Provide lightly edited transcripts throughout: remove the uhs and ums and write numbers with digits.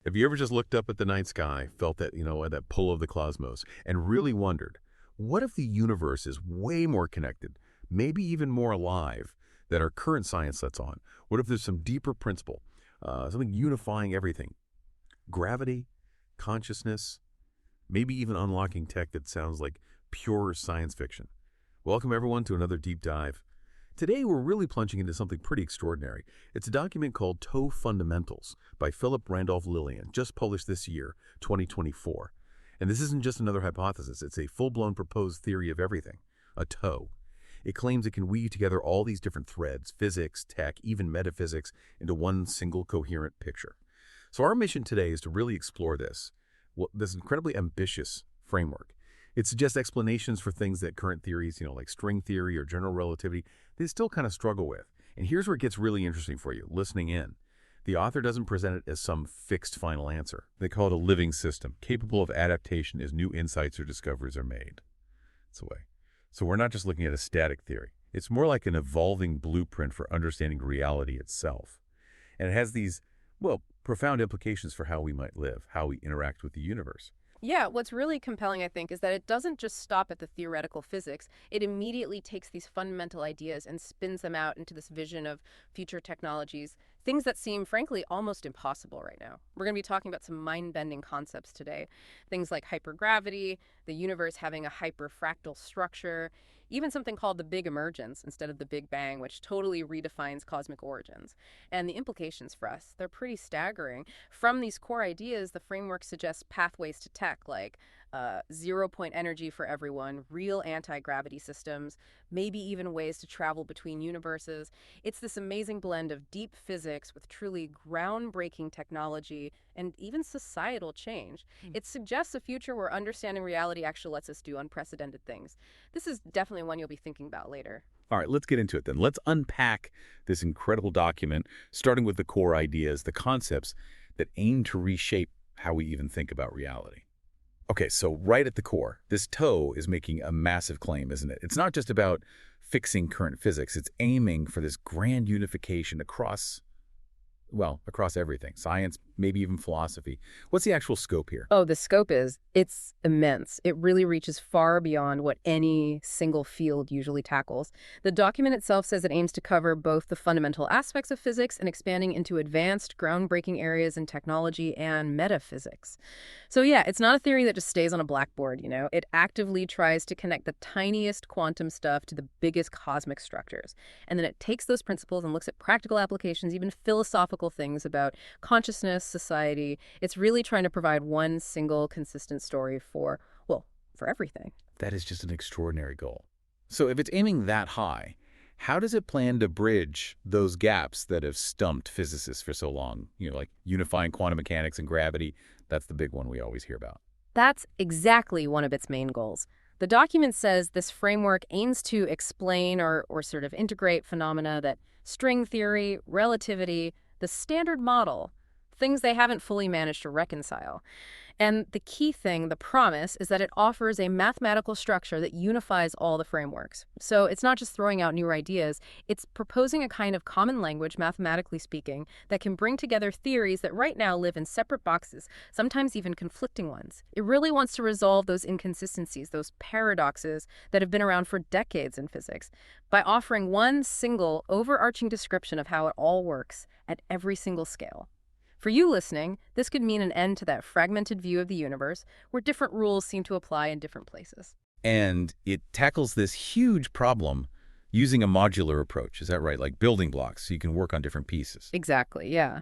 Have you ever just looked up at the night sky, felt that, that pull of the cosmos, and really wondered, what if the universe is way more connected, maybe even more alive, than our current science lets on? What if there's some deeper principle, something unifying everything? Gravity, consciousness, maybe even unlocking tech that sounds like pure science fiction. Welcome, everyone, to another deep dive. Today, we're really plunging into something pretty extraordinary. It's a document called TOE Fundamentals by Philip Randolph Lilien, just published this year, 2024. And this isn't just another hypothesis. It's a full-blown proposed theory of everything, a TOE. It claims it can weave together all these different threads, physics, tech, even metaphysics, into one single coherent picture. So our mission today is to really explore this incredibly ambitious framework. It suggests explanations for things that current theories, like string theory or general relativity, they still kind of struggle with. And here's where it gets really interesting for you, listening in. The author doesn't present it as some fixed final answer. They call it a living system, capable of adaptation as new insights or discoveries are made. That's the way. So we're not just looking at a static theory. It's more like an evolving blueprint for understanding reality itself. And it has these, profound implications for how we might live, how we interact with the universe. Yeah, what's really compelling, I think, is that it doesn't just stop at the theoretical physics. It immediately takes these fundamental ideas and spins them out into this vision of future technologies, things that seem, frankly, almost impossible right now. We're going to be talking about some mind-bending concepts today. Things like hypergravity, the universe having a hyperfractal structure, even something called the Big Emergence instead of the Big Bang, which totally redefines cosmic origins. And the implications for us, they're pretty staggering. From these core ideas, the framework suggests pathways to tech like zero-point energy for everyone, real anti-gravity systems, maybe even ways to travel between universes. It's this amazing blend of deep physics with truly groundbreaking technology and even societal change. It suggests a future where understanding reality actually lets us do unprecedented things. This is definitely one you'll be thinking about later. All right, let's get into it then. Let's unpack this incredible document, starting with the core ideas, the concepts that aim to reshape how we even think about reality. Okay, so right at the core, this TOE is making a massive claim, isn't it? It's not just about fixing current physics. It's aiming for this grand unification across everything. Science, maybe even philosophy. What's the actual scope here? Oh, the scope it's immense. It really reaches far beyond what any single field usually tackles. The document itself says it aims to cover both the fundamental aspects of physics and expanding into advanced, groundbreaking areas in technology and metaphysics. So yeah, it's not a theory that just stays on a blackboard, It actively tries to connect the tiniest quantum stuff to the biggest cosmic structures. And then it takes those principles and looks at practical applications, even philosophical things about consciousness, society. It's really trying to provide one single consistent story for everything. That is just an extraordinary goal. So if it's aiming that high, how does it plan to bridge those gaps that have stumped physicists for so long? Like unifying quantum mechanics and gravity. That's the big one we always hear about. That's exactly one of its main goals. The document says this framework aims to explain or sort of integrate phenomena that string theory, relativity, the standard model, things they haven't fully managed to reconcile. And the key thing, the promise, is that it offers a mathematical structure that unifies all the frameworks. So it's not just throwing out new ideas, it's proposing a kind of common language, mathematically speaking, that can bring together theories that right now live in separate boxes, sometimes even conflicting ones. It really wants to resolve those inconsistencies, those paradoxes that have been around for decades in physics, by offering one single, overarching description of how it all works at every single scale. For you listening, this could mean an end to that fragmented view of the universe where different rules seem to apply in different places. And it tackles this huge problem using a modular approach. Is that right? Like building blocks, so you can work on different pieces. Exactly, yeah.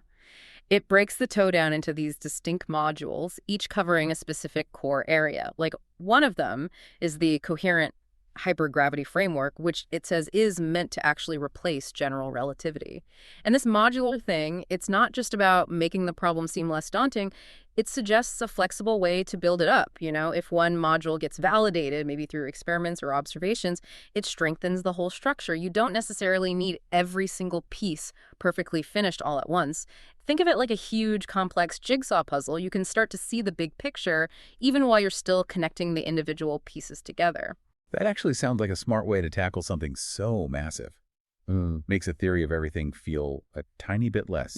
It breaks the TOE down into these distinct modules, each covering a specific core area. Like one of them is the coherent hypergravity framework, which it says is meant to actually replace general relativity. And this modular thing, it's not just about making the problem seem less daunting. It suggests a flexible way to build it up. If one module gets validated, maybe through experiments or observations, it strengthens the whole structure. You don't necessarily need every single piece perfectly finished all at once. Think of it like a huge, complex jigsaw puzzle. You can start to see the big picture, even while you're still connecting the individual pieces together. That actually sounds like a smart way to tackle something so massive. Makes a theory of everything feel a tiny bit less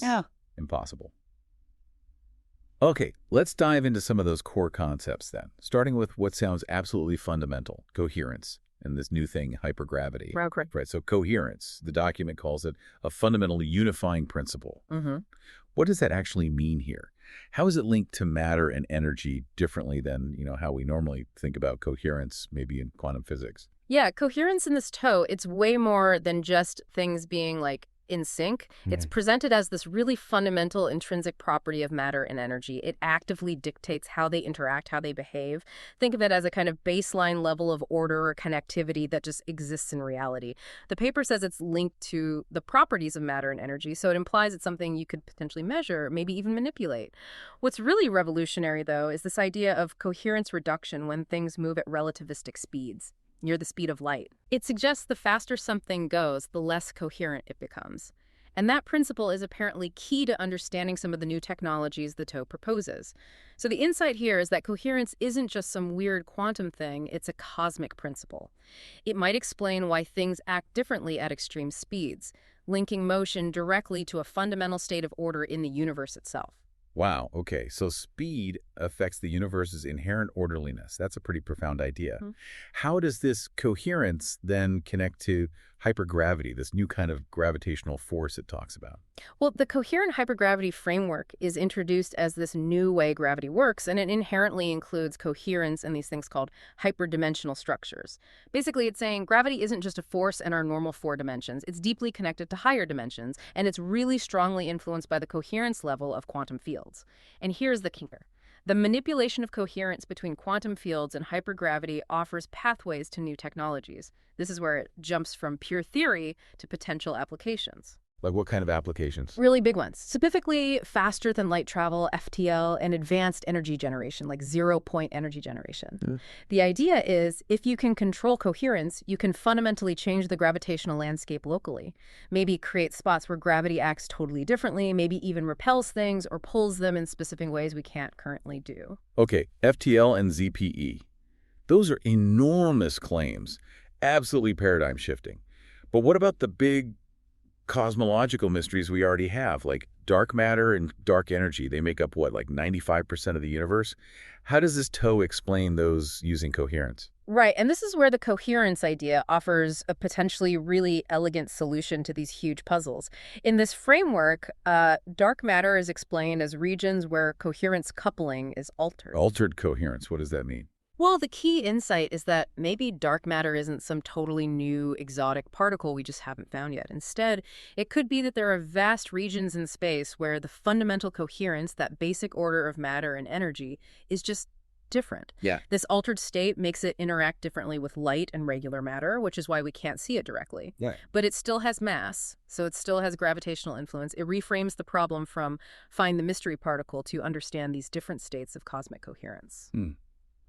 impossible. Okay, let's dive into some of those core concepts then, starting with what sounds absolutely fundamental, coherence, and this new thing, hypergravity. Okay. Right, so coherence, the document calls it a fundamental unifying principle. Mm-hmm. What does that actually mean here? How is it linked to matter and energy differently than, how we normally think about coherence, maybe in quantum physics? Yeah, coherence in this toe, it's way more than just things being like in sync. It's Mm. presented as this really fundamental intrinsic property of matter and energy. It actively dictates how they interact, how they behave. Think of it as a kind of baseline level of order or connectivity that just exists in reality. The paper says it's linked to the properties of matter and energy, so it implies it's something you could potentially measure, maybe even manipulate. What's really revolutionary, though, is this idea of coherence reduction when things move at relativistic speeds, near the speed of light. It suggests the faster something goes, the less coherent it becomes. And that principle is apparently key to understanding some of the new technologies the TOE proposes. So the insight here is that coherence isn't just some weird quantum thing, it's a cosmic principle. It might explain why things act differently at extreme speeds, linking motion directly to a fundamental state of order in the universe itself. Wow, okay, so speed affects the universe's inherent orderliness. That's a pretty profound idea. Mhm. How does this coherence then connect to hypergravity, this new kind of gravitational force it talks about? Well, the coherent hypergravity framework is introduced as this new way gravity works, and it inherently includes coherence and these things called hyperdimensional structures. Basically, it's saying gravity isn't just a force in our normal four dimensions. It's deeply connected to higher dimensions, and it's really strongly influenced by the coherence level of quantum fields. And here's the kicker. The manipulation of coherence between quantum fields and hypergravity offers pathways to new technologies. This is where it jumps from pure theory to potential applications. Like what kind of applications? Really big ones. Specifically, faster than light travel, FTL, and advanced energy generation, like zero-point energy generation. Yeah. The idea is, if you can control coherence, you can fundamentally change the gravitational landscape locally. Maybe create spots where gravity acts totally differently, maybe even repels things or pulls them in specific ways we can't currently do. Okay, FTL and ZPE. Those are enormous claims, absolutely paradigm shifting. But what about the big cosmological mysteries we already have, like dark matter and dark energy? They make up, what, like 95% of the universe? How does this TOE explain those using coherence? Right, and this is where the coherence idea offers a potentially really elegant solution to these huge puzzles. In this framework, dark matter is explained as regions where coherence coupling is altered. Altered coherence, what does that mean? Well, the key insight is that maybe dark matter isn't some totally new exotic particle we just haven't found yet. Instead, it could be that there are vast regions in space where the fundamental coherence, that basic order of matter and energy, is just different. Yeah. This altered state makes it interact differently with light and regular matter, which is why we can't see it directly. Yeah. But it still has mass, so it still has gravitational influence. It reframes the problem from find the mystery particle to understand these different states of cosmic coherence.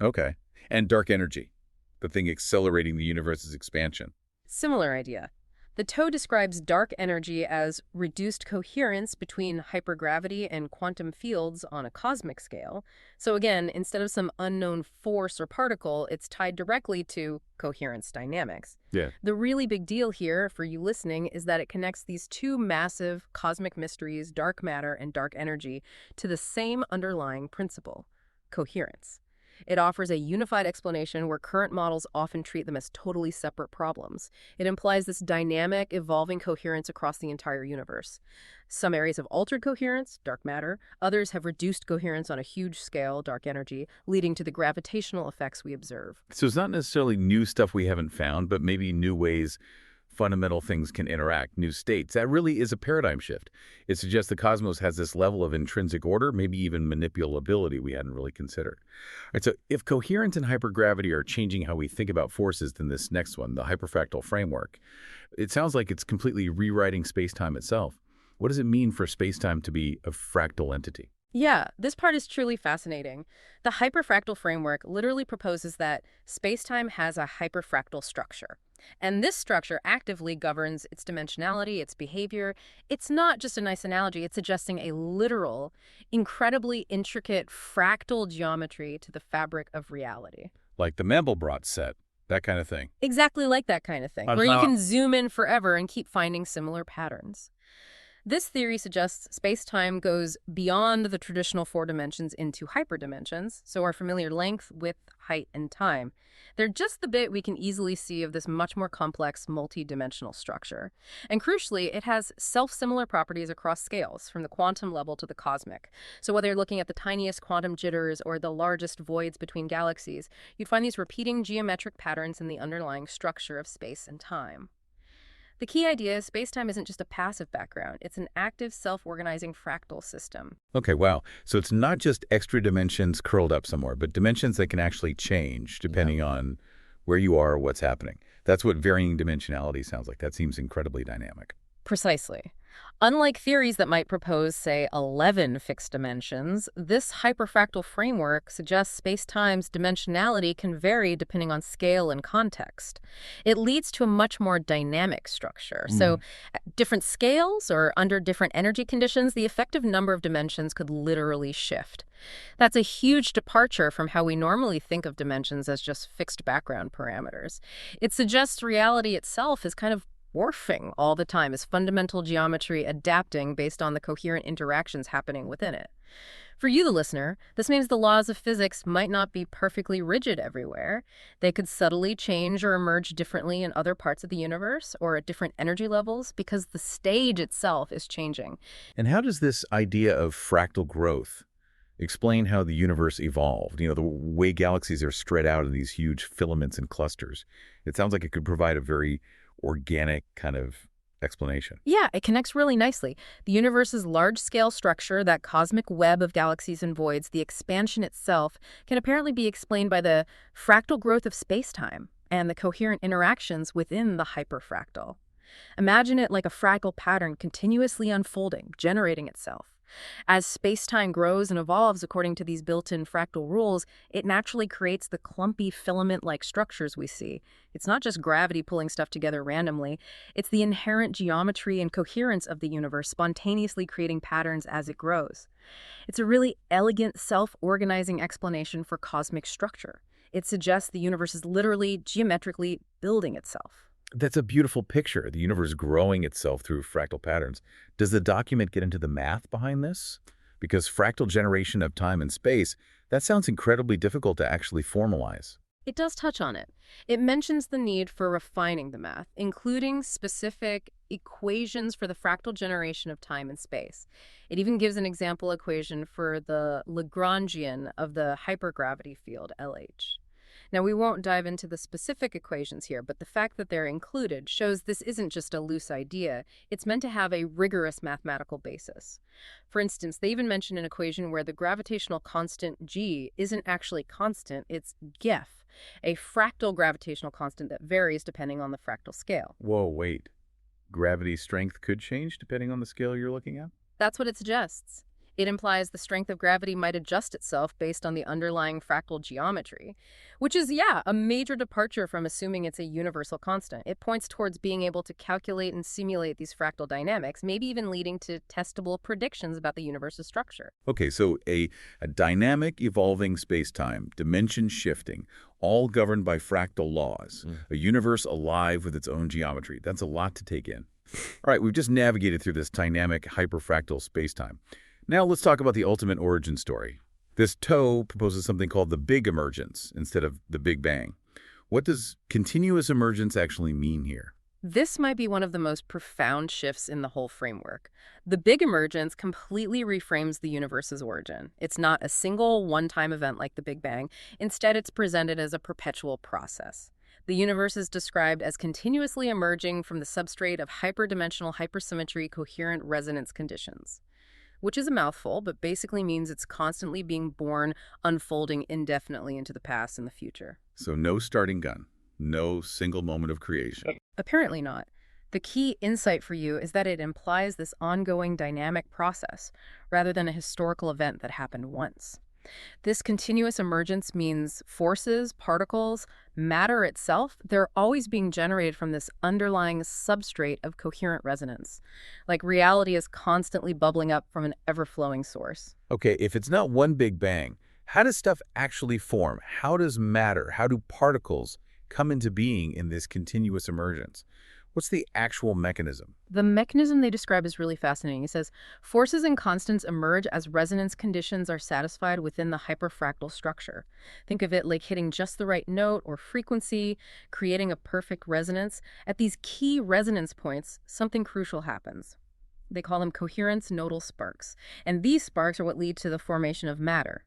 Okay. And dark energy, the thing accelerating the universe's expansion. Similar idea. The TOE describes dark energy as reduced coherence between hypergravity and quantum fields on a cosmic scale. So again, instead of some unknown force or particle, it's tied directly to coherence dynamics. Yeah. The really big deal here, for you listening, is that it connects these two massive cosmic mysteries, dark matter and dark energy, to the same underlying principle, coherence. It offers a unified explanation where current models often treat them as totally separate problems. It implies this dynamic, evolving coherence across the entire universe. Some areas have altered coherence, dark matter. Others have reduced coherence on a huge scale, dark energy, leading to the gravitational effects we observe. So it's not necessarily new stuff we haven't found, but maybe new ways fundamental things can interact, new states. That really is a paradigm shift. It suggests the cosmos has this level of intrinsic order, maybe even manipulability we hadn't really considered. All right, so if coherence and hypergravity are changing how we think about forces, then this next one, the hyperfractal framework, it sounds like it's completely rewriting space-time itself. What does it mean for space-time to be a fractal entity? Yeah, this part is truly fascinating. The hyperfractal framework literally proposes that space-time has a hyperfractal structure. And this structure actively governs its dimensionality, its behavior. It's not just a nice analogy, it's suggesting a literal, incredibly intricate fractal geometry to the fabric of reality. Like the Mandelbrot set, that kind of thing. Exactly like that kind of thing, where you can zoom in forever and keep finding similar patterns. This theory suggests space-time goes beyond the traditional four dimensions into hyperdimensions, so our familiar length, width, height, and time. They're just the bit we can easily see of this much more complex, multi-dimensional structure. And crucially, it has self-similar properties across scales, from the quantum level to the cosmic. So whether you're looking at the tiniest quantum jitters or the largest voids between galaxies, you'd find these repeating geometric patterns in the underlying structure of space and time. The key idea is spacetime isn't just a passive background, it's an active, self-organizing fractal system. Okay, wow. So it's not just extra dimensions curled up somewhere, but dimensions that can actually change depending on where you are or what's happening. That's what varying dimensionality sounds like. That seems incredibly dynamic. Precisely. Unlike theories that might propose, say, 11 fixed dimensions, this hyperfractal framework suggests spacetime's dimensionality can vary depending on scale and context. It leads to a much more dynamic structure. So at different scales or under different energy conditions, the effective number of dimensions could literally shift. That's a huge departure from how we normally think of dimensions as just fixed background parameters. It suggests reality itself is kind of morphing all the time, as fundamental geometry adapting based on the coherent interactions happening within it. For you, the listener, this means the laws of physics might not be perfectly rigid everywhere. They could subtly change or emerge differently in other parts of the universe or at different energy levels because the stage itself is changing. And how does this idea of fractal growth explain how the universe evolved? The way galaxies are spread out in these huge filaments and clusters. It sounds like it could provide a very organic kind of explanation. Yeah, it connects really nicely. The universe's large-scale structure, that cosmic web of galaxies and voids, the expansion itself, can apparently be explained by the fractal growth of spacetime and the coherent interactions within the hyperfractal. Imagine it like a fractal pattern continuously unfolding, generating itself. As space-time grows and evolves according to these built-in fractal rules, it naturally creates the clumpy filament-like structures we see. It's not just gravity pulling stuff together randomly. It's the inherent geometry and coherence of the universe spontaneously creating patterns as it grows. It's a really elegant, self-organizing explanation for cosmic structure. It suggests the universe is literally, geometrically building itself. That's a beautiful picture, the universe growing itself through fractal patterns. Does the document get into the math behind this? Because fractal generation of time and space, that sounds incredibly difficult to actually formalize. It does touch on it. It mentions the need for refining the math, including specific equations for the fractal generation of time and space. It even gives an example equation for the Lagrangian of the hypergravity field, LH. Now, we won't dive into the specific equations here, but the fact that they're included shows this isn't just a loose idea. It's meant to have a rigorous mathematical basis. For instance, they even mention an equation where the gravitational constant g isn't actually constant, it's Gef, a fractal gravitational constant that varies depending on the fractal scale. Whoa, wait. Gravity strength could change depending on the scale you're looking at? That's what it suggests. It implies the strength of gravity might adjust itself based on the underlying fractal geometry, which is, a major departure from assuming it's a universal constant. It points towards being able to calculate and simulate these fractal dynamics, maybe even leading to testable predictions about the universe's structure. Okay, so a dynamic, evolving space-time, dimension shifting, all governed by fractal laws, a universe alive with its own geometry. That's a lot to take in. All right, we've just navigated through this dynamic, hyperfractal space-time. Now let's talk about the ultimate origin story. This toe proposes something called the big emergence instead of the Big Bang. What does continuous emergence actually mean here? This might be one of the most profound shifts in the whole framework. The big emergence completely reframes the universe's origin. It's not a single one-time event like the Big Bang. Instead, it's presented as a perpetual process. The universe is described as continuously emerging from the substrate of hyperdimensional hypersymmetry coherent resonance conditions, which is a mouthful, but basically means it's constantly being born, unfolding indefinitely into the past and the future. So no starting gun, no single moment of creation. Apparently not. The key insight for you is that it implies this ongoing dynamic process, rather than a historical event that happened once. This continuous emergence means forces, particles, matter itself, they're always being generated from this underlying substrate of coherent resonance. Like reality is constantly bubbling up from an ever-flowing source. Okay, if it's not one big bang, how does stuff actually form? How does matter, how do particles come into being in this continuous emergence? What's the actual mechanism? The mechanism they describe is really fascinating. It says, forces and constants emerge as resonance conditions are satisfied within the hyperfractal structure. Think of it like hitting just the right note or frequency, creating a perfect resonance. At these key resonance points, something crucial happens. They call them coherence nodal sparks. And these sparks are what lead to the formation of matter.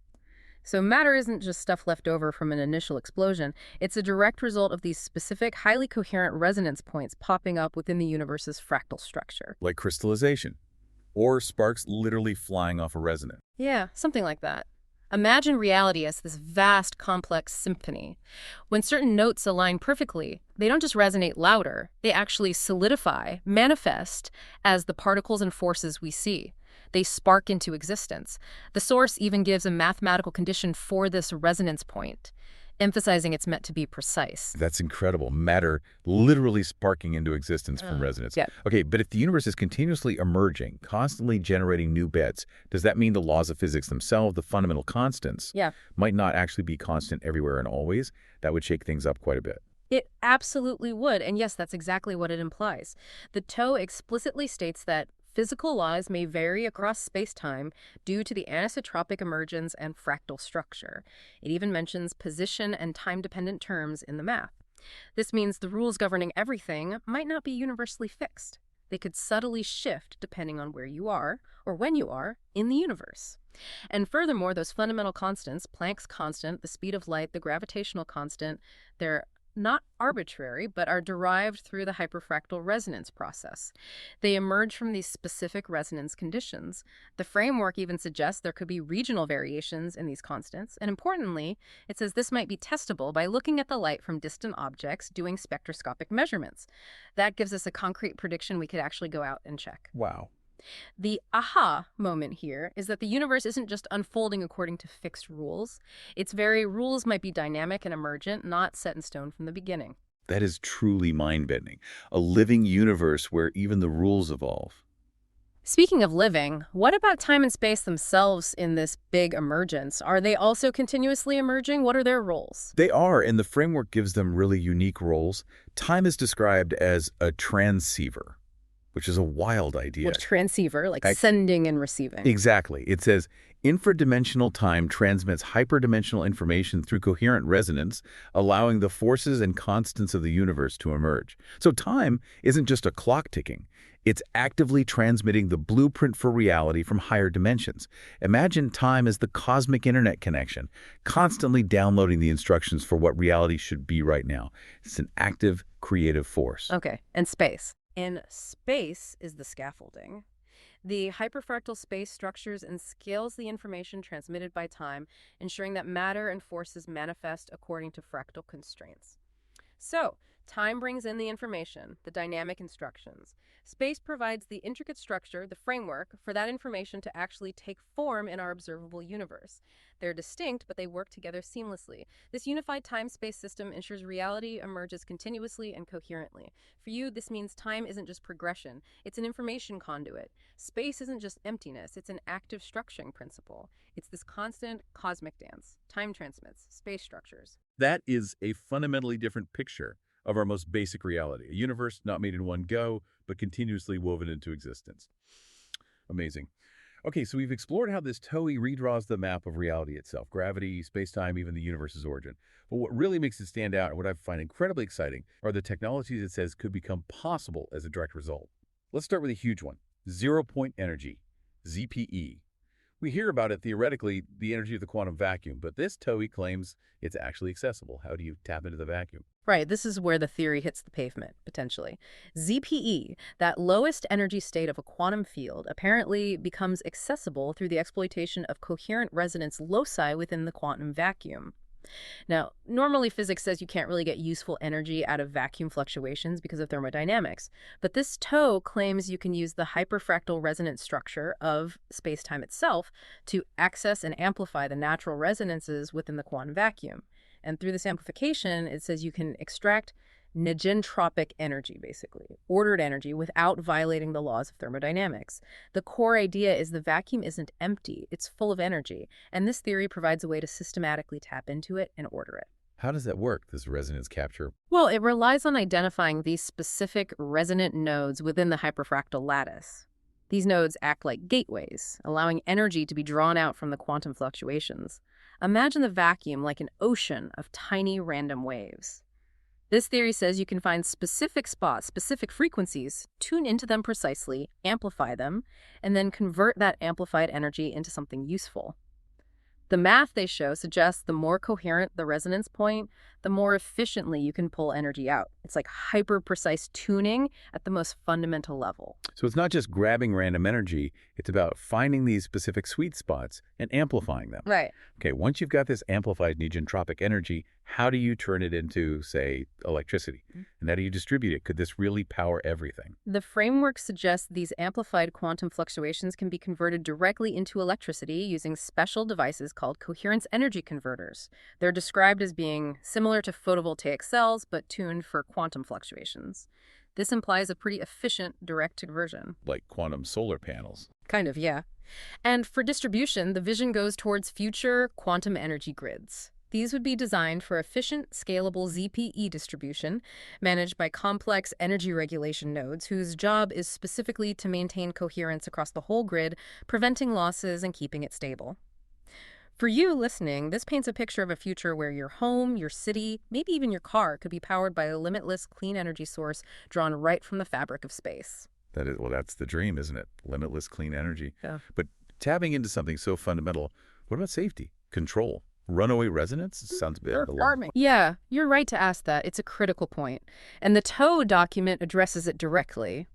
So matter isn't just stuff left over from an initial explosion. It's a direct result of these specific, highly coherent resonance points popping up within the universe's fractal structure. Like crystallization, or sparks literally flying off a resonance. Yeah, something like that. Imagine reality as this vast, complex symphony. When certain notes align perfectly, they don't just resonate louder, they actually solidify, manifest as the particles and forces we see. They spark into existence. The source even gives a mathematical condition for this resonance point, emphasizing it's meant to be precise. That's incredible. Matter literally sparking into existence from resonance. Yeah. Okay, but if the universe is continuously emerging, constantly generating new bits, does that mean the laws of physics themselves, the fundamental constants, might not actually be constant everywhere and always? That would shake things up quite a bit. It absolutely would. And yes, that's exactly what it implies. The TOE explicitly states that physical laws may vary across space-time due to the anisotropic emergence and fractal structure. It even mentions position and time-dependent terms in the math. This means the rules governing everything might not be universally fixed. They could subtly shift depending on where you are, or when you are, in the universe. And furthermore, those fundamental constants, Planck's constant, the speed of light, the gravitational constant, they're not arbitrary, but are derived through the hyperfractal resonance process. They emerge from these specific resonance conditions. The framework even suggests there could be regional variations in these constants, and importantly, it says this might be testable by looking at the light from distant objects, doing spectroscopic measurements. That gives us a concrete prediction we could actually go out and check. Wow. The aha moment here is that the universe isn't just unfolding according to fixed rules. Its very rules might be dynamic and emergent, not set in stone from the beginning. That is truly mind-bending. A living universe where even the rules evolve. Speaking of living, what about time and space themselves in this big emergence? Are they also continuously emerging? What are their roles? They are, and the framework gives them really unique roles. Time is described as a transceiver, which is a wild idea. Well, transceiver, like sending and receiving. Exactly. It says, infradimensional time transmits hyperdimensional information through coherent resonance, allowing the forces and constants of the universe to emerge. So time isn't just a clock ticking. It's actively transmitting the blueprint for reality from higher dimensions. Imagine time as the cosmic internet connection, constantly downloading the instructions for what reality should be right now. It's an active, creative force. Okay, and space. In space is the scaffolding. The hyperfractal space structures and scales the information transmitted by time, ensuring that matter and forces manifest according to fractal constraints. So, time brings in the information, the dynamic instructions. Space provides the intricate structure, the framework, for that information to actually take form in our observable universe. They're distinct, but they work together seamlessly. This unified time-space system ensures reality emerges continuously and coherently. For you, this means time isn't just progression. It's an information conduit. Space isn't just emptiness. It's an active structuring principle. It's this constant cosmic dance. Time transmits, space structures. That is a fundamentally different picture of our most basic reality, a universe not made in one go, but continuously woven into existence. Amazing. Okay, so we've explored how this TOE redraws the map of reality itself, gravity, space-time, even the universe's origin. But what really makes it stand out, and what I find incredibly exciting, are the technologies it says could become possible as a direct result. Let's start with a huge one, zero-point energy, ZPE. We hear about it theoretically, the energy of the quantum vacuum, but this TOE claims it's actually accessible. How do you tap into the vacuum? Right, this is where the theory hits the pavement, potentially. ZPE, that lowest energy state of a quantum field, apparently becomes accessible through the exploitation of coherent resonance loci within the quantum vacuum. Now, normally physics says you can't really get useful energy out of vacuum fluctuations because of thermodynamics, but this TOE claims you can use the hyperfractal resonance structure of space-time itself to access and amplify the natural resonances within the quantum vacuum. And through this amplification, it says you can extract negentropic energy, basically, ordered energy without violating the laws of thermodynamics. The core idea is the vacuum isn't empty, it's full of energy, and this theory provides a way to systematically tap into it and order it. How does that work, this resonance capture? Well, it relies on identifying these specific resonant nodes within the hyperfractal lattice. These nodes act like gateways, allowing energy to be drawn out from the quantum fluctuations. Imagine the vacuum like an ocean of tiny random waves. This theory says you can find specific spots, specific frequencies, tune into them precisely, amplify them, and then convert that amplified energy into something useful. The math they show suggests the more coherent the resonance point, the more efficiently you can pull energy out. It's like hyper-precise tuning at the most fundamental level. So it's not just grabbing random energy, it's about finding these specific sweet spots and amplifying them. Right. Okay, once you've got this amplified neotropic energy, how do you turn it into, say, electricity? And how do you distribute it? Could this really power everything? The framework suggests these amplified quantum fluctuations can be converted directly into electricity using special devices called coherence energy converters. They're described as being similar to photovoltaic cells, but tuned for quantum fluctuations. This implies a pretty efficient direct conversion. Like quantum solar panels. Kind of, yeah. And for distribution, the vision goes towards future quantum energy grids. These would be designed for efficient, scalable ZPE distribution, managed by complex energy regulation nodes whose job is specifically to maintain coherence across the whole grid, preventing losses and keeping it stable. For you listening, this paints a picture of a future where your home, your city, maybe even your car could be powered by a limitless clean energy source drawn right from the fabric of space. Well, that's the dream, isn't it? Limitless clean energy. Yeah. But tapping into something so fundamental, what about safety, control? Runaway resonance? Sounds a bit alarming. Yeah, you're right to ask that. It's a critical point. And the TOE document addresses it directly.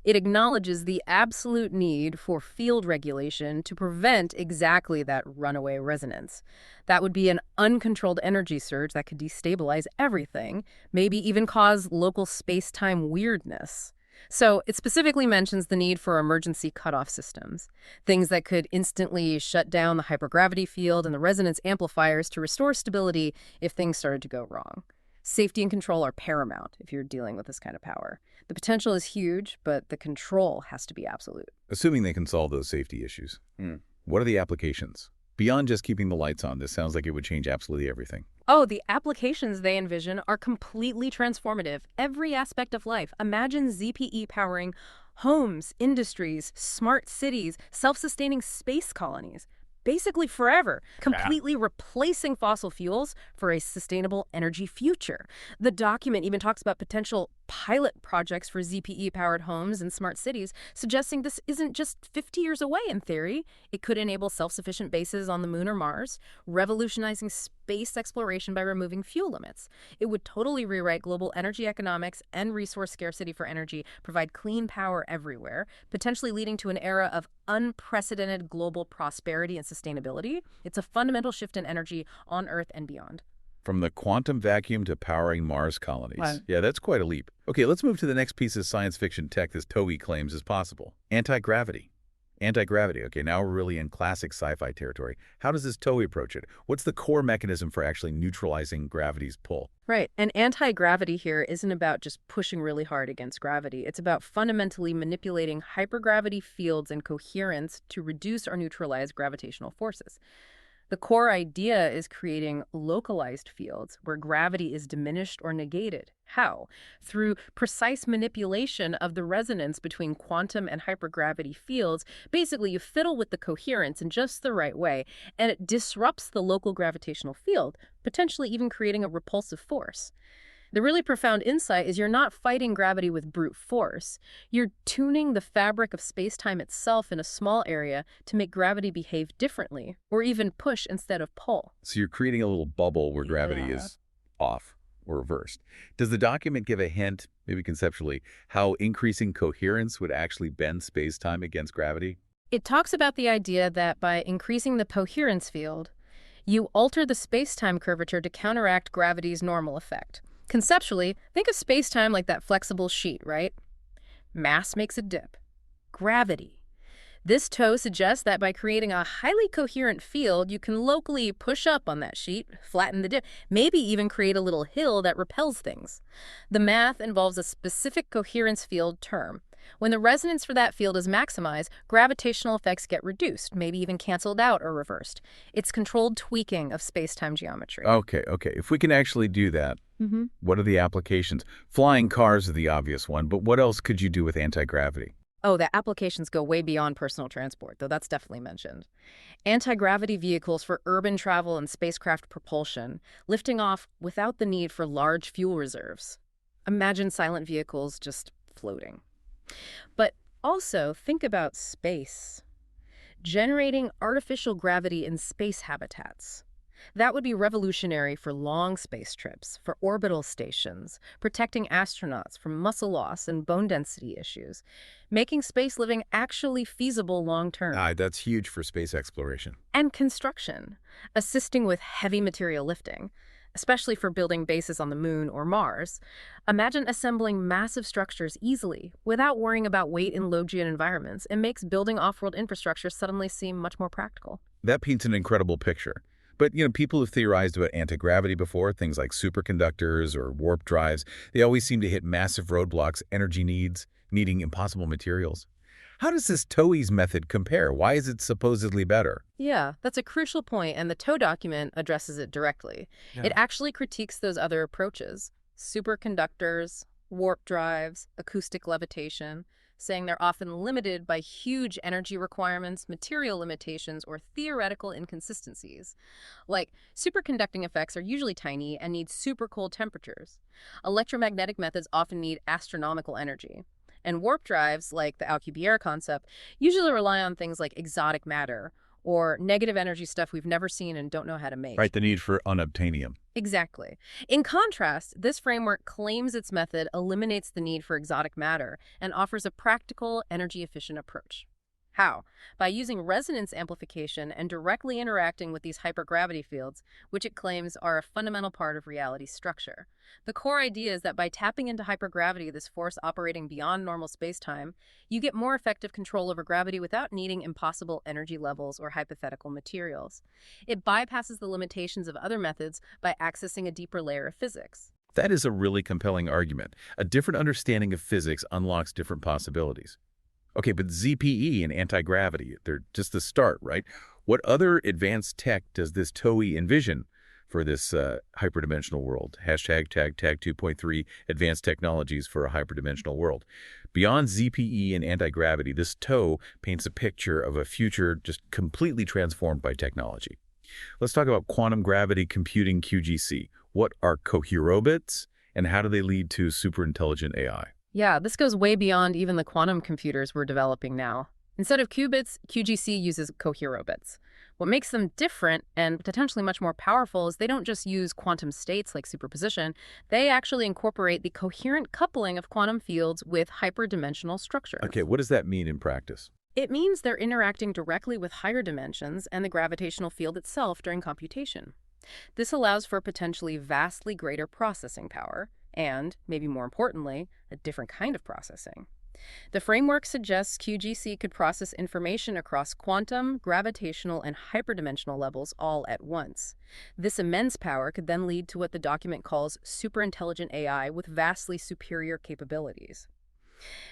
It acknowledges the absolute need for field regulation to prevent exactly that runaway resonance. That would be an uncontrolled energy surge that could destabilize everything, maybe even cause local space-time weirdness. So it specifically mentions the need for emergency cutoff systems, things that could instantly shut down the hypergravity field and the resonance amplifiers to restore stability if things started to go wrong. Safety and control are paramount if you're dealing with this kind of power. The potential is huge, but the control has to be absolute. Assuming they can solve those safety issues, what are the applications? Beyond just keeping the lights on, this sounds like it would change absolutely everything. Oh, the applications they envision are completely transformative. Every aspect of life. Imagine ZPE powering homes, industries, smart cities, self-sustaining space colonies. Basically forever, completely replacing fossil fuels for a sustainable energy future. The document even talks about potential pilot projects for ZPE-powered homes and smart cities, suggesting this isn't just 50 years away in theory. It could enable self-sufficient bases on the moon or Mars, revolutionizing space exploration by removing fuel limits. It would totally rewrite global energy economics and resource scarcity for energy, provide clean power everywhere, potentially leading to an era of unprecedented global prosperity and sustainability. It's a fundamental shift in energy on Earth and beyond. From the quantum vacuum to powering Mars colonies. Right. Yeah, that's quite a leap. Okay, let's move to the next piece of science fiction tech this TOE claims is possible. Anti-gravity. Anti-gravity. Okay, now we're really in classic sci-fi territory. How does this TOE approach it? What's the core mechanism for actually neutralizing gravity's pull? Right. And anti-gravity here isn't about just pushing really hard against gravity. It's about fundamentally manipulating hypergravity fields and coherence to reduce or neutralize gravitational forces. The core idea is creating localized fields where gravity is diminished or negated. How? Through precise manipulation of the resonance between quantum and hypergravity fields. Basically, you fiddle with the coherence in just the right way, and it disrupts the local gravitational field, potentially even creating a repulsive force. The really profound insight is you're not fighting gravity with brute force. You're tuning the fabric of space-time itself in a small area to make gravity behave differently, or even push instead of pull. So you're creating a little bubble where gravity is off or reversed. Does the document give a hint, maybe conceptually, how increasing coherence would actually bend space-time against gravity? It talks about the idea that by increasing the coherence field, you alter the space-time curvature to counteract gravity's normal effect. Conceptually, think of space-time like that flexible sheet, right? Mass makes a dip. Gravity. This TOE suggests that by creating a highly coherent field, you can locally push up on that sheet, flatten the dip, maybe even create a little hill that repels things. The math involves a specific coherence field term. When the resonance for that field is maximized, gravitational effects get reduced, maybe even canceled out or reversed. It's controlled tweaking of space-time geometry. Okay. If we can actually do that, what are the applications? Flying cars are the obvious one, but what else could you do with anti-gravity? Oh, the applications go way beyond personal transport, though that's definitely mentioned. Anti-gravity vehicles for urban travel and spacecraft propulsion, lifting off without the need for large fuel reserves. Imagine silent vehicles just floating. But also think about space. Generating artificial gravity in space habitats. That would be revolutionary for long space trips, for orbital stations, protecting astronauts from muscle loss and bone density issues, making space living actually feasible long-term. That's huge for space exploration. And construction, assisting with heavy material lifting, especially for building bases on the Moon or Mars. Imagine assembling massive structures easily without worrying about weight in low-G environments. It makes building off-world infrastructure suddenly seem much more practical. That paints an incredible picture. But, people have theorized about anti-gravity before, things like superconductors or warp drives. They always seem to hit massive roadblocks, energy needs, needing impossible materials. How does this TOE's method compare? Why is it supposedly better? Yeah, that's a crucial point, and the TOE document addresses it directly. Yeah. It actually critiques those other approaches, superconductors, warp drives, acoustic levitation, saying they're often limited by huge energy requirements, material limitations, or theoretical inconsistencies. Like, superconducting effects are usually tiny and need super cold temperatures. Electromagnetic methods often need astronomical energy. And warp drives, like the Alcubierre concept, usually rely on things like exotic matter or negative energy stuff we've never seen and don't know how to make. Right, the need for unobtainium. Exactly. In contrast, this framework claims its method eliminates the need for exotic matter and offers a practical, energy-efficient approach. How? By using resonance amplification and directly interacting with these hypergravity fields, which it claims are a fundamental part of reality's structure. The core idea is that by tapping into hypergravity, this force operating beyond normal spacetime, you get more effective control over gravity without needing impossible energy levels or hypothetical materials. It bypasses the limitations of other methods by accessing a deeper layer of physics. That is a really compelling argument. A different understanding of physics unlocks different possibilities. Okay, but ZPE and anti-gravity, they're just the start, right? What other advanced tech does this TOE envision for this hyperdimensional world? Hashtag tag 2.3 advanced technologies for a hyperdimensional world. Beyond ZPE and anti-gravity, this TOE paints a picture of a future just completely transformed by technology. Let's talk about quantum gravity computing QGC. What are coherobits and how do they lead to superintelligent AI? Yeah, this goes way beyond even the quantum computers we're developing now. Instead of qubits, QGC uses coherobits. What makes them different and potentially much more powerful is they don't just use quantum states like superposition, they actually incorporate the coherent coupling of quantum fields with hyperdimensional structures. Okay, what does that mean in practice? It means they're interacting directly with higher dimensions and the gravitational field itself during computation. This allows for potentially vastly greater processing power and, maybe more importantly, a different kind of processing. The framework suggests QGC could process information across quantum, gravitational, and hyperdimensional levels all at once. This immense power could then lead to what the document calls superintelligent AI with vastly superior capabilities.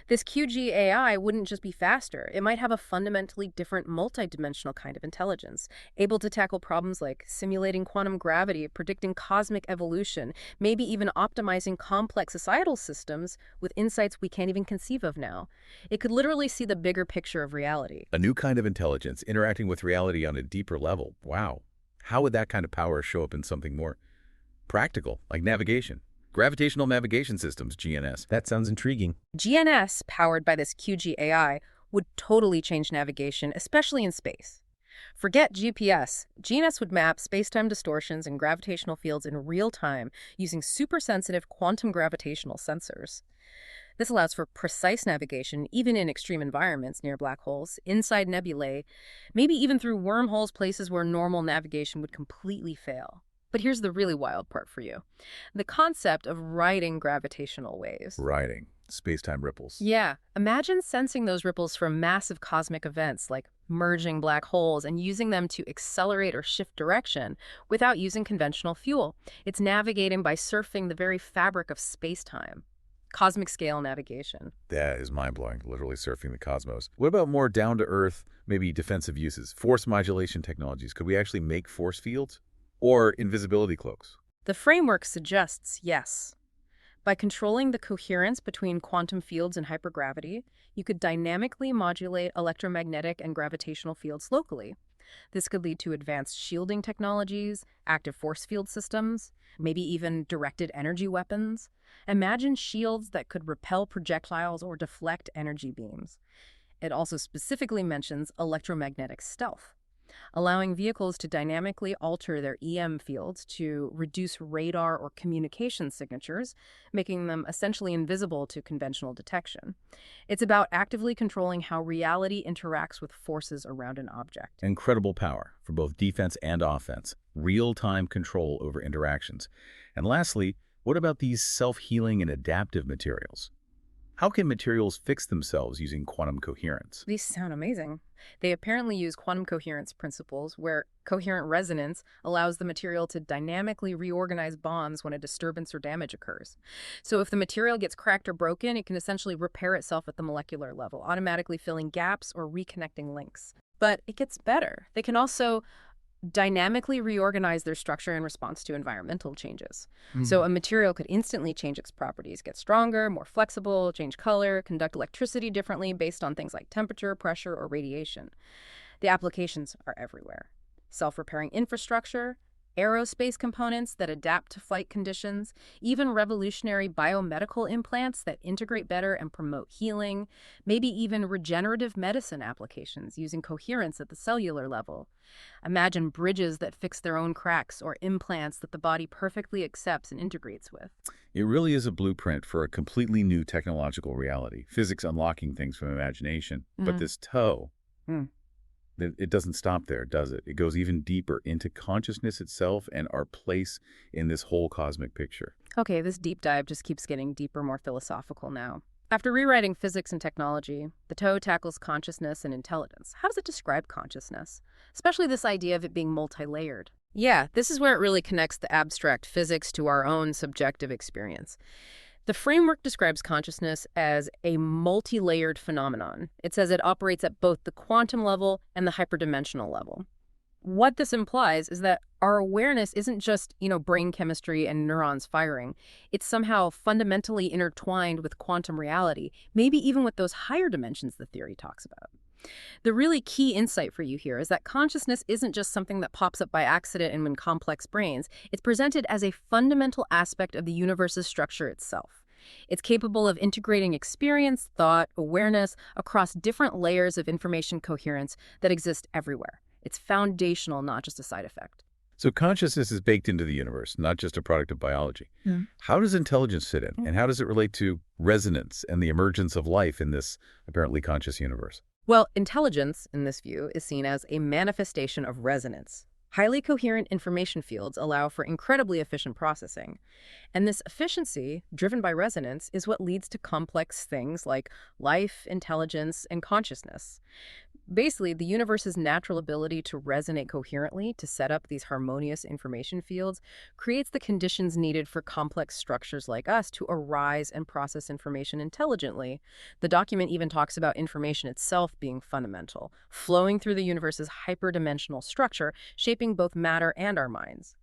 This QG AI wouldn't just be faster, it might have a fundamentally different multidimensional kind of intelligence, able to tackle problems like simulating quantum gravity, predicting cosmic evolution, maybe even optimizing complex societal systems with insights we can't even conceive of now. It could literally see the bigger picture of reality. A new kind of intelligence interacting with reality on a deeper level. Wow. How would that kind of power show up in something more practical, like navigation? Gravitational navigation systems, GNS. That sounds intriguing. GNS, powered by this QG AI, would totally change navigation, especially in space. Forget GPS. GNS would map spacetime distortions and gravitational fields in real time using super-sensitive quantum gravitational sensors. This allows for precise navigation, even in extreme environments near black holes, inside nebulae, maybe even through wormholes, places where normal navigation would completely fail. But here's the really wild part for you. The concept of riding gravitational waves. Riding. Space-time ripples. Yeah. Imagine sensing those ripples from massive cosmic events like merging black holes and using them to accelerate or shift direction without using conventional fuel. It's navigating by surfing the very fabric of space-time. cosmic scale navigation. That is mind-blowing, literally surfing the cosmos. What about more down-to-earth, maybe defensive uses? Force modulation technologies. Could we actually make force fields? Or invisibility cloaks? The framework suggests yes. By controlling the coherence between quantum fields and hypergravity, you could dynamically modulate electromagnetic and gravitational fields locally. This could lead to advanced shielding technologies, active force field systems, maybe even directed energy weapons. Imagine shields that could repel projectiles or deflect energy beams. It also specifically mentions electromagnetic stealth, allowing vehicles to dynamically alter their EM fields to reduce radar or communication signatures, making them essentially invisible to conventional detection. It's about actively controlling how reality interacts with forces around an object. Incredible power for both defense and offense. Real-time control over interactions. And lastly, what about these self-healing and adaptive materials? How can materials fix themselves using quantum coherence? These sound amazing. They apparently use quantum coherence principles where coherent resonance allows the material to dynamically reorganize bonds when a disturbance or damage occurs. So if the material gets cracked or broken, it can essentially repair itself at the molecular level, automatically filling gaps or reconnecting links. But it gets better. They can also dynamically reorganize their structure in response to environmental changes. So a material could instantly change its properties, get stronger, more flexible, change color, conduct electricity differently based on things like temperature, pressure, or radiation. The applications are everywhere. Self-repairing infrastructure, aerospace components that adapt to flight conditions, even revolutionary biomedical implants that integrate better and promote healing, maybe even regenerative medicine applications using coherence at the cellular level. Imagine bridges that fix their own cracks or implants that the body perfectly accepts and integrates with. It really is a blueprint for a completely new technological reality. Physics unlocking things from imagination. But this toe, it doesn't stop there, does it? It goes even deeper into consciousness itself and our place in this whole cosmic picture. Okay, this deep dive just keeps getting deeper, more philosophical now. After rewriting physics and technology, the toe tackles consciousness and intelligence. How does it describe consciousness? Especially this idea of it being multi-layered. Yeah, this is where it really connects the abstract physics to our own subjective experience. The framework describes consciousness as a multi-layered phenomenon. It says it operates at both the quantum level and the hyperdimensional level. What this implies is that our awareness isn't just, brain chemistry and neurons firing. It's somehow fundamentally intertwined with quantum reality, maybe even with those higher dimensions the theory talks about. The really key insight for you here is that consciousness isn't just something that pops up by accident in complex brains. It's presented as a fundamental aspect of the universe's structure itself. It's capable of integrating experience, thought, awareness across different layers of information coherence that exist everywhere. It's foundational, not just a side effect. So consciousness is baked into the universe, not just a product of biology. How does intelligence fit in? And how does it relate to resonance and the emergence of life in this apparently conscious universe? Well, intelligence, in this view, is seen as a manifestation of resonance. Highly coherent information fields allow for incredibly efficient processing. And this efficiency, driven by resonance, is what leads to complex things like life, intelligence, and consciousness. Basically, the universe's natural ability to resonate coherently, to set up these harmonious information fields, creates the conditions needed for complex structures like us to arise and process information intelligently. The document even talks about information itself being fundamental, flowing through the universe's hyperdimensional structure, shaping both matter and our minds.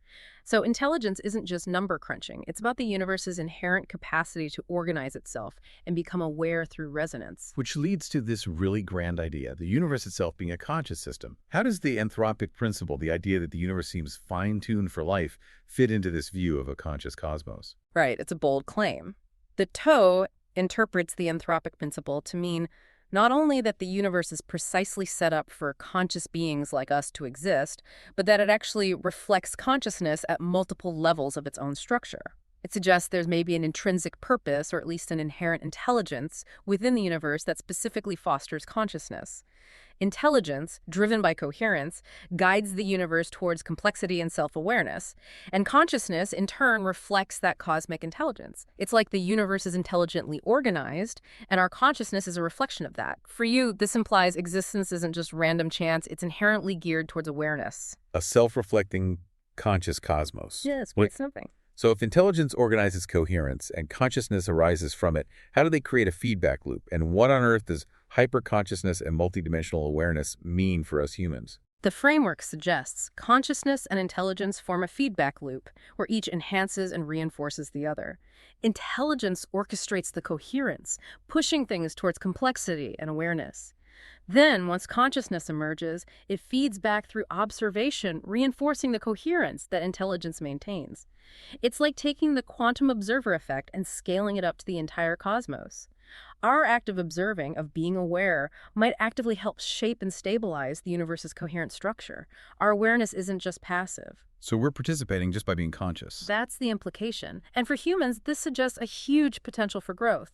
So intelligence isn't just number crunching. It's about the universe's inherent capacity to organize itself and become aware through resonance. Which leads to this really grand idea, the universe itself being a conscious system. How does the anthropic principle, the idea that the universe seems fine-tuned for life, fit into this view of a conscious cosmos? Right, it's a bold claim. The toe interprets the anthropic principle to mean not only that the universe is precisely set up for conscious beings like us to exist, but that it actually reflects consciousness at multiple levels of its own structure. It suggests there's maybe an intrinsic purpose, or at least an inherent intelligence, within the universe that specifically fosters consciousness. Intelligence, driven by coherence, guides the universe towards complexity and self-awareness. And consciousness, in turn, reflects that cosmic intelligence. It's like the universe is intelligently organized, and our consciousness is a reflection of that. For you, this implies existence isn't just random chance, it's inherently geared towards awareness. A self-reflecting conscious cosmos. Yeah, it's quite something. So if intelligence organizes coherence and consciousness arises from it, how do they create a feedback loop? And what on earth does hyperconsciousness and multidimensional awareness mean for us humans? The framework suggests consciousness and intelligence form a feedback loop where each enhances and reinforces the other. Intelligence orchestrates the coherence, pushing things towards complexity and awareness. Then, once consciousness emerges, it feeds back through observation, reinforcing the coherence that intelligence maintains. It's like taking the quantum observer effect and scaling it up to the entire cosmos. Our act of observing, of being aware, might actively help shape and stabilize the universe's coherent structure. Our awareness isn't just passive. So we're participating just by being conscious. That's the implication. And for humans, this suggests a huge potential for growth,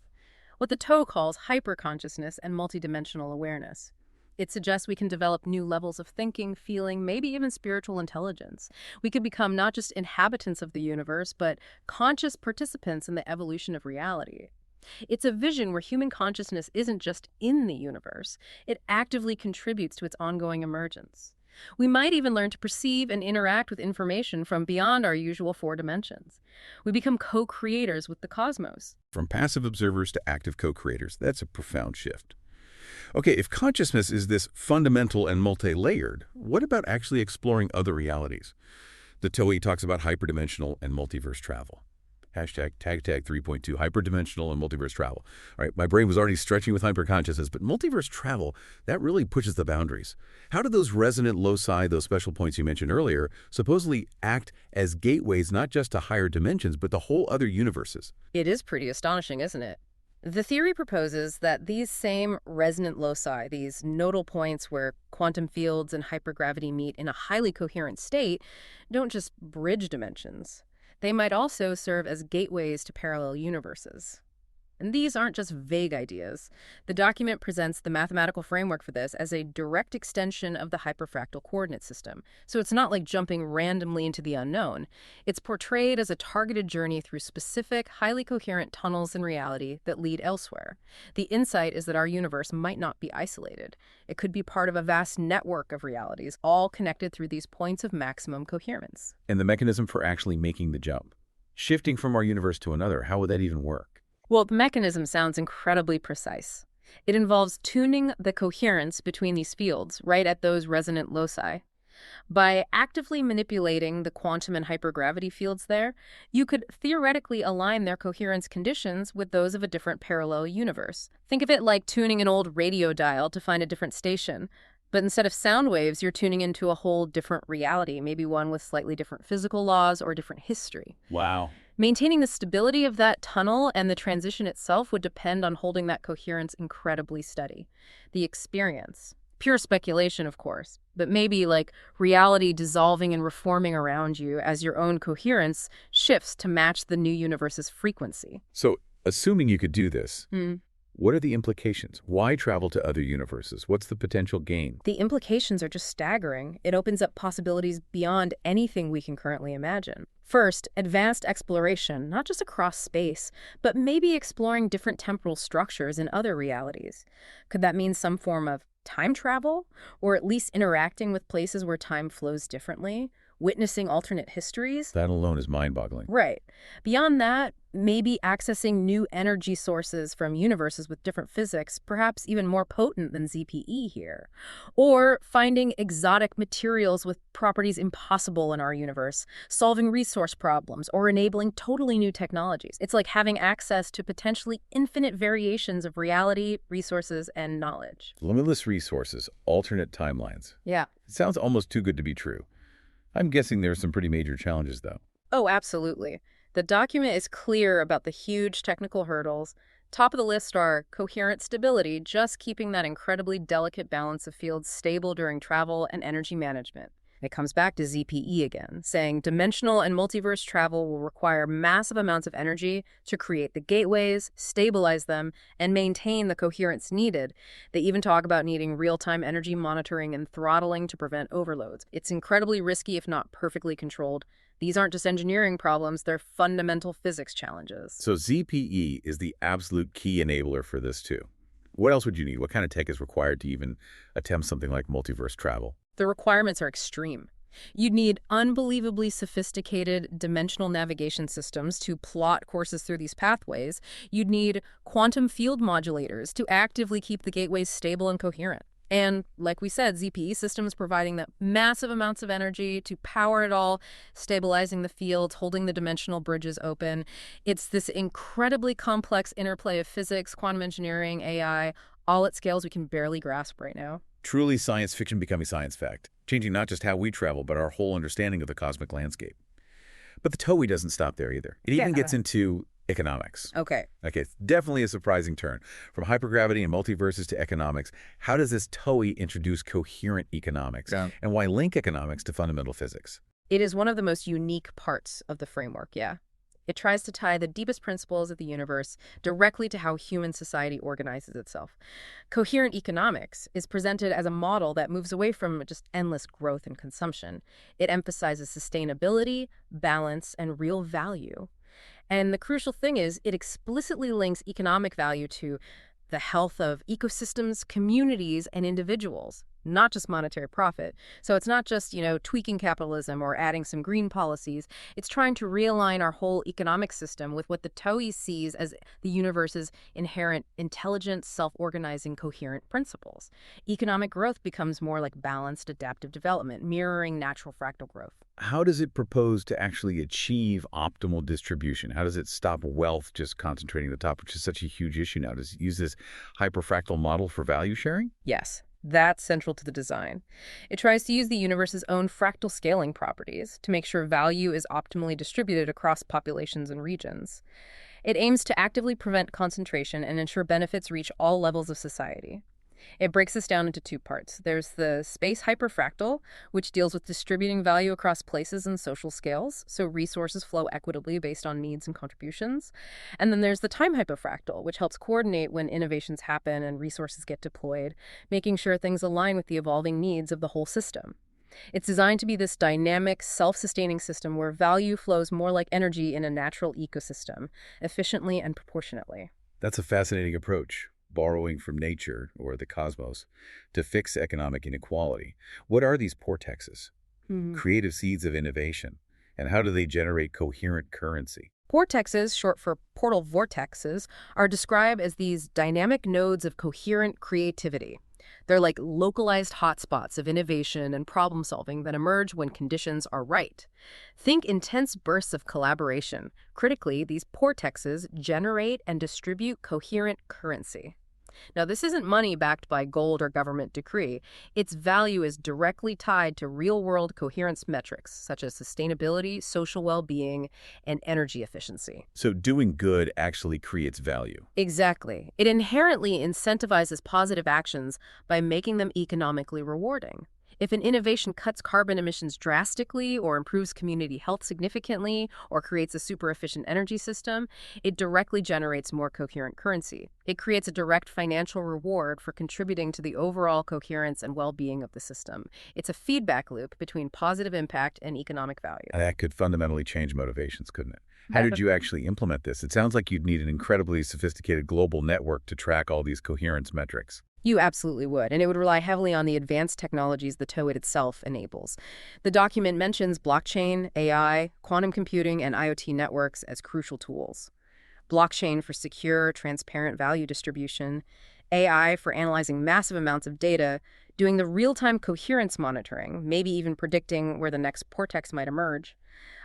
what the Toe calls hyperconsciousness and multidimensional awareness. It suggests we can develop new levels of thinking, feeling, maybe even spiritual intelligence. We could become not just inhabitants of the universe, but conscious participants in the evolution of reality. It's a vision where human consciousness isn't just in the universe, it actively contributes to its ongoing emergence. We might even learn to perceive and interact with information from beyond our usual 4 dimensions. We become co-creators with the cosmos. From passive observers to active co-creators, that's a profound shift. Okay, if consciousness is this fundamental and multi-layered, what about actually exploring other realities? The TOE talks about hyperdimensional and multiverse travel. Hashtag tag 3.2, hyperdimensional and multiverse travel. All right, my brain was already stretching with hyperconsciousness, but multiverse travel, that really pushes the boundaries. How do those resonant loci, those special points you mentioned earlier, supposedly act as gateways not just to higher dimensions, but to whole other universes? It is pretty astonishing, isn't it? The theory proposes that these same resonant loci, these nodal points where quantum fields and hypergravity meet in a highly coherent state, don't just bridge dimensions. They might also serve as gateways to parallel universes. And these aren't just vague ideas. The document presents the mathematical framework for this as a direct extension of the hyperfractal coordinate system. So it's not like jumping randomly into the unknown. It's portrayed as a targeted journey through specific, highly coherent tunnels in reality that lead elsewhere. The insight is that our universe might not be isolated. It could be part of a vast network of realities, all connected through these points of maximum coherence. And the mechanism for actually making the jump, shifting from our universe to another, how would that even work? Well, the mechanism sounds incredibly precise. It involves tuning the coherence between these fields, right at those resonant loci. By actively manipulating the quantum and hypergravity fields there, you could theoretically align their coherence conditions with those of a different parallel universe. Think of it like tuning an old radio dial to find a different station. But instead of sound waves, you're tuning into a whole different reality, maybe one with slightly different physical laws or different history. Wow. Maintaining the stability of that tunnel and the transition itself would depend on holding that coherence incredibly steady. The experience. Pure speculation, of course, but maybe like reality dissolving and reforming around you as your own coherence shifts to match the new universe's frequency. So, assuming you could do this, what are the implications? Why travel to other universes? What's the potential gain? The implications are just staggering. It opens up possibilities beyond anything we can currently imagine. First, advanced exploration, not just across space, but maybe exploring different temporal structures in other realities. Could that mean some form of time travel? Or at least interacting with places where time flows differently? Witnessing alternate histories? That alone is mind-boggling. Right. Beyond that, maybe accessing new energy sources from universes with different physics, perhaps even more potent than ZPE here. Or finding exotic materials with properties impossible in our universe, solving resource problems, or enabling totally new technologies. It's like having access to potentially infinite variations of reality, resources, and knowledge. Limitless resources, alternate timelines. Yeah. It sounds almost too good to be true. I'm guessing there are some pretty major challenges, though. Oh, absolutely. The document is clear about the huge technical hurdles. Top of the list are coherent stability, just keeping that incredibly delicate balance of fields stable during travel and energy management. It comes back to ZPE again, saying dimensional and multiverse travel will require massive amounts of energy to create the gateways, stabilize them, and maintain the coherence needed. They even talk about needing real-time energy monitoring and throttling to prevent overloads. It's incredibly risky if not perfectly controlled. These aren't just engineering problems, they're fundamental physics challenges. So ZPE is the absolute key enabler for this, too. What else would you need? What kind of tech is required to even attempt something like multiverse travel? The requirements are extreme. You'd need unbelievably sophisticated dimensional navigation systems to plot courses through these pathways. You'd need quantum field modulators to actively keep the gateways stable and coherent. And like we said, ZPE systems providing that massive amounts of energy to power it all, stabilizing the fields, holding the dimensional bridges open. It's this incredibly complex interplay of physics, quantum engineering, AI, all at scales we can barely grasp right now. Truly science fiction becoming science fact, changing not just how we travel, but our whole understanding of the cosmic landscape. But the TOEI doesn't stop there either. It even gets into economics. Okay. Okay, it's definitely a surprising turn. From hypergravity and multiverses to economics, how does this TOEI introduce coherent economics? Yeah. And why link economics to fundamental physics? It is one of the most unique parts of the framework, yeah. It tries to tie the deepest principles of the universe directly to how human society organizes itself. Coherent economics is presented as a model that moves away from just endless growth and consumption. It emphasizes sustainability, balance, and real value. And the crucial thing is, it explicitly links economic value to the health of ecosystems, communities, and individuals, not just monetary profit. So it's not just, tweaking capitalism or adding some green policies. It's trying to realign our whole economic system with what the TOEI sees as the universe's inherent intelligent, self-organizing, coherent principles. Economic growth becomes more like balanced adaptive development, mirroring natural fractal growth. How does it propose to actually achieve optimal distribution? How does it stop wealth just concentrating at the top, which is such a huge issue now? Does it use this hyperfractal model for value sharing? Yes. That's central to the design. It tries to use the universe's own fractal scaling properties to make sure value is optimally distributed across populations and regions. It aims to actively prevent concentration and ensure benefits reach all levels of society. It breaks this down into two parts. There's the space hyperfractal, which deals with distributing value across places and social scales, so resources flow equitably based on needs and contributions. And then there's the time hyperfractal, which helps coordinate when innovations happen and resources get deployed, making sure things align with the evolving needs of the whole system. It's designed to be this dynamic, self-sustaining system where value flows more like energy in a natural ecosystem, efficiently and proportionately. That's a fascinating approach, borrowing from nature or the cosmos to fix economic inequality. What are these vortexes? Creative seeds of innovation. And how do they generate coherent currency? Vortexes, short for portal vortexes, are described as these dynamic nodes of coherent creativity. They're like localized hotspots of innovation and problem solving that emerge when conditions are right. Think intense bursts of collaboration. Critically, these vortexes generate and distribute coherent currency. Now, this isn't money backed by gold or government decree. Its value is directly tied to real-world coherence metrics, such as sustainability, social well-being, and energy efficiency. So doing good actually creates value. Exactly. It inherently incentivizes positive actions by making them economically rewarding. If an innovation cuts carbon emissions drastically or improves community health significantly or creates a super efficient energy system, it directly generates more coherent currency. It creates a direct financial reward for contributing to the overall coherence and well-being of the system. It's a feedback loop between positive impact and economic value. That could fundamentally change motivations, couldn't it? How did you actually implement this? It sounds like you'd need an incredibly sophisticated global network to track all these coherence metrics. You absolutely would, and it would rely heavily on the advanced technologies the TOEI itself enables. The document mentions blockchain, AI, quantum computing, and IoT networks as crucial tools. Blockchain for secure, transparent value distribution, AI for analyzing massive amounts of data, doing the real-time coherence monitoring, maybe even predicting where the next vortex might emerge.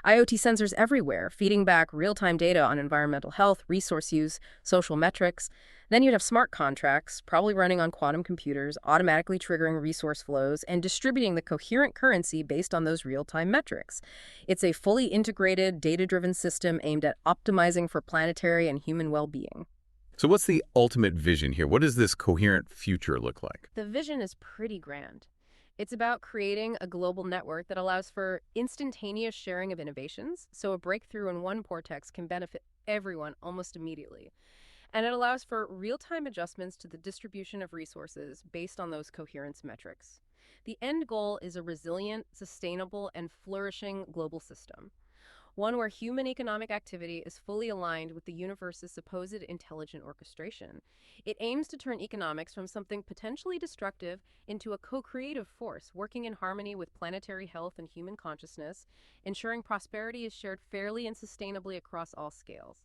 IoT sensors everywhere, feeding back real-time data on environmental health, resource use, social metrics. Then you'd have smart contracts, probably running on quantum computers, automatically triggering resource flows and distributing the coherent currency based on those real-time metrics. It's a fully integrated, data-driven system aimed at optimizing for planetary and human well-being. So what's the ultimate vision here? What does this coherent future look like? The vision is pretty grand. It's about creating a global network that allows for instantaneous sharing of innovations, so a breakthrough in one vortex can benefit everyone almost immediately. And it allows for real-time adjustments to the distribution of resources based on those coherence metrics. The end goal is a resilient, sustainable, and flourishing global system. one where human economic activity is fully aligned with the universe's supposed intelligent orchestration. It aims to turn economics from something potentially destructive into a co-creative force, working in harmony with planetary health and human consciousness, ensuring prosperity is shared fairly and sustainably across all scales.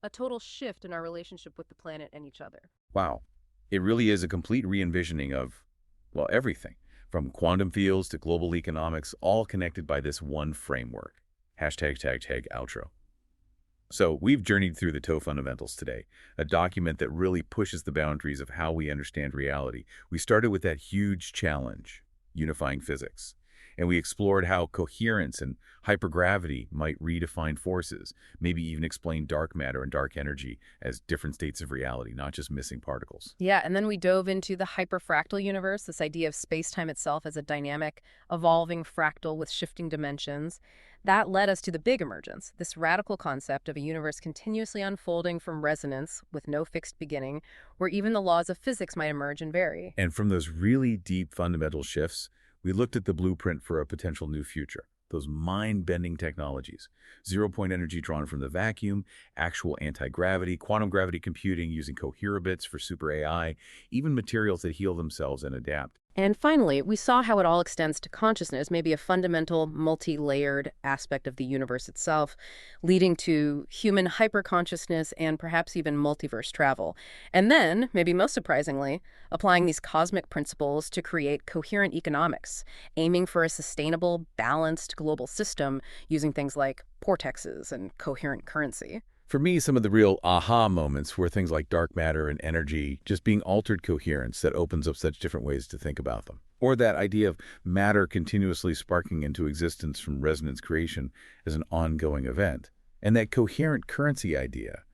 A total shift in our relationship with the planet and each other. Wow. It really is a complete re-envisioning of, well, everything, from quantum fields to global economics, all connected by this one framework. #outro. So we've journeyed through the TOE fundamentals today, a document that really pushes the boundaries of how we understand reality. We started with that huge challenge, unifying physics. And we explored how coherence and hypergravity might redefine forces, maybe even explain dark matter and dark energy as different states of reality, not just missing particles. Yeah, and then we dove into the hyperfractal universe, this idea of space-time itself as a dynamic, evolving fractal with shifting dimensions. That led us to the big emergence, this radical concept of a universe continuously unfolding from resonance with no fixed beginning, where even the laws of physics might emerge and vary. And from those really deep fundamental shifts, we looked at the blueprint for a potential new future, those mind-bending technologies. Zero-point energy drawn from the vacuum, actual anti-gravity, quantum gravity computing using coherent for super AI, even materials that heal themselves and adapt. And finally, we saw how it all extends to consciousness, maybe a fundamental, multi-layered aspect of the universe itself, leading to human hyperconsciousness and perhaps even multiverse travel. And then, maybe most surprisingly, applying these cosmic principles to create coherent economics, aiming for a sustainable, balanced global system using things like vortexes and coherent currency. For me, some of the real aha moments were things like dark matter and energy just being altered coherence that opens up such different ways to think about them. Or that idea of matter continuously sparking into existence from resonance creation as an ongoing event. And that coherent currency idea,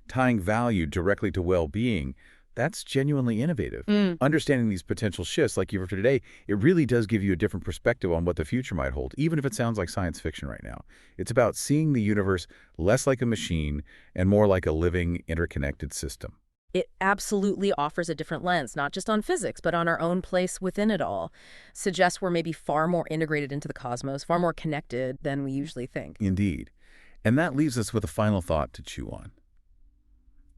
tying value directly to well-being, that's genuinely innovative. Understanding these potential shifts like you've heard today, it really does give you a different perspective on what the future might hold, even if it sounds like science fiction right now. It's about seeing the universe less like a machine and more like a living, interconnected system. It absolutely offers a different lens, not just on physics, but on our own place within it all. Suggests we're maybe far more integrated into the cosmos, far more connected than we usually think. Indeed. And that leaves us with a final thought to chew on.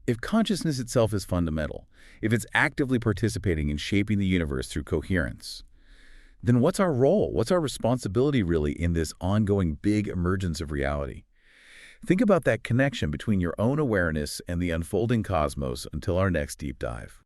If consciousness itself is fundamental, if it's actively participating in shaping the universe through coherence, then what's our role? What's our responsibility really in this ongoing big emergence of reality? Think about that connection between your own awareness and the unfolding cosmos until our next deep dive.